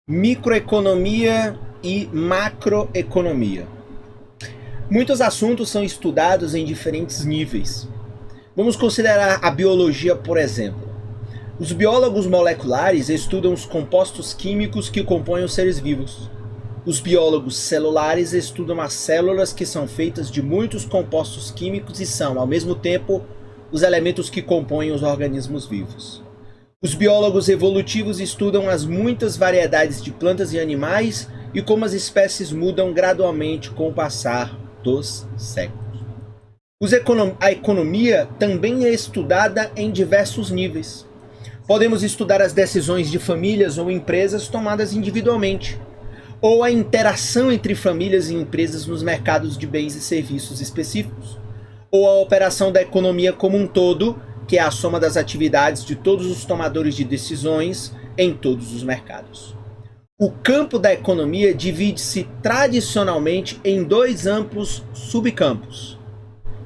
Microeconomia e macroeconomia. Muitos assuntos são estudados em diferentes níveis. Vamos considerar a biologia, por exemplo. Os biólogos moleculares estudam os compostos químicos que compõem os seres vivos. Os biólogos celulares estudam as células, que são feitas de muitos compostos químicos e são, ao mesmo tempo, os elementos que compõem os organismos vivos. Os biólogos evolutivos estudam as muitas variedades de plantas e animais e como as espécies mudam gradualmente com o passar dos séculos. A economia também é estudada em diversos níveis. Podemos estudar as decisões de famílias ou empresas tomadas individualmente, ou a interação entre famílias e empresas nos mercados de bens e serviços específicos, ou a operação da economia como um todo, que é a soma das atividades de todos os tomadores de decisões em todos os mercados. O campo da economia divide-se tradicionalmente em dois amplos subcampos.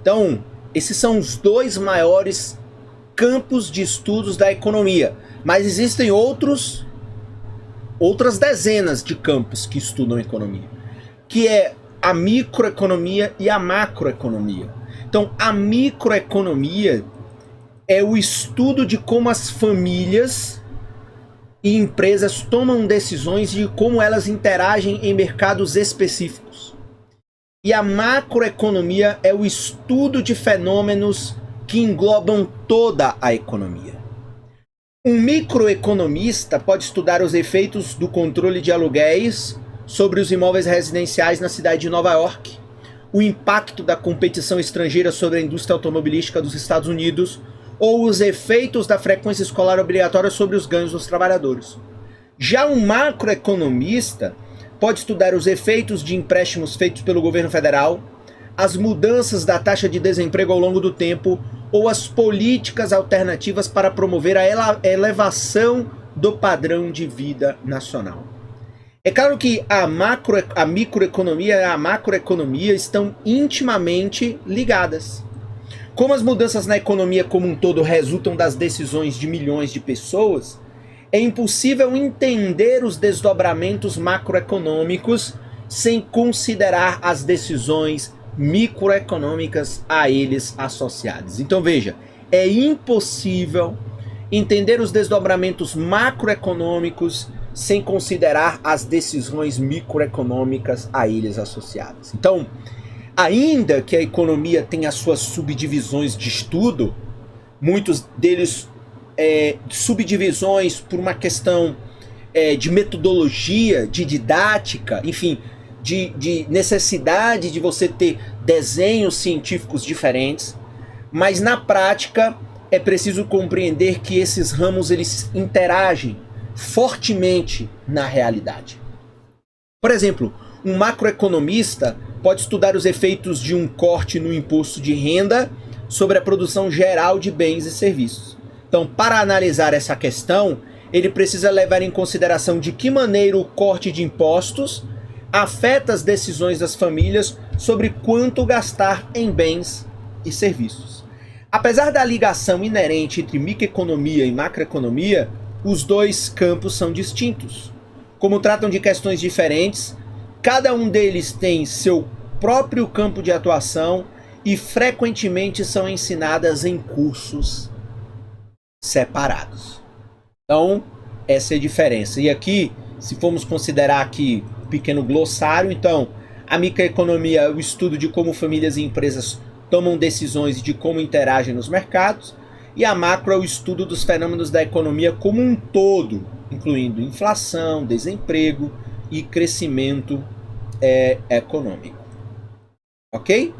Então, esses são os dois maiores campos de estudos da economia, mas existem outras dezenas de campos que estudam a economia, que é a microeconomia e a macroeconomia. Então, a microeconomia é o estudo de como as famílias e empresas tomam decisões e como elas interagem em mercados específicos. E a macroeconomia é o estudo de fenômenos que englobam toda a economia. Um microeconomista pode estudar os efeitos do controle de aluguéis sobre os imóveis residenciais na cidade de Nova York, o impacto da competição estrangeira sobre a indústria automobilística dos Estados Unidos, ou os efeitos da frequência escolar obrigatória sobre os ganhos dos trabalhadores. Já um macroeconomista pode estudar os efeitos de empréstimos feitos pelo governo federal, as mudanças da taxa de desemprego ao longo do tempo, ou as políticas alternativas para promover a elevação do padrão de vida nacional. É claro que a microeconomia e a macroeconomia estão intimamente ligadas. Como as mudanças na economia como um todo resultam das decisões de milhões de pessoas, é impossível entender os desdobramentos macroeconômicos sem considerar as decisões microeconômicas a eles associadas. Então veja, é impossível entender os desdobramentos macroeconômicos sem considerar as decisões microeconômicas a eles associadas. Então, ainda que a economia tenha as suas subdivisões de estudo, muitos deles subdivisões por uma questão de metodologia, de didática, enfim, de necessidade de você ter desenhos científicos diferentes, mas na prática é preciso compreender que esses ramos eles interagem fortemente na realidade. Por exemplo, um macroeconomista pode estudar os efeitos de um corte no imposto de renda sobre a produção geral de bens e serviços. Então, para analisar essa questão, ele precisa levar em consideração de que maneira o corte de impostos afeta as decisões das famílias sobre quanto gastar em bens e serviços. Apesar da ligação inerente entre microeconomia e macroeconomia, os dois campos são distintos. Como tratam de questões diferentes, cada um deles tem seu próprio campo de atuação e frequentemente são ensinadas em cursos separados. Então, essa é a diferença. E aqui, se formos considerar aqui um pequeno glossário, então, a microeconomia é o estudo de como famílias e empresas tomam decisões e de como interagem nos mercados, e a macro é o estudo dos fenômenos da economia como um todo, incluindo inflação, desemprego e crescimento econômico. Ok?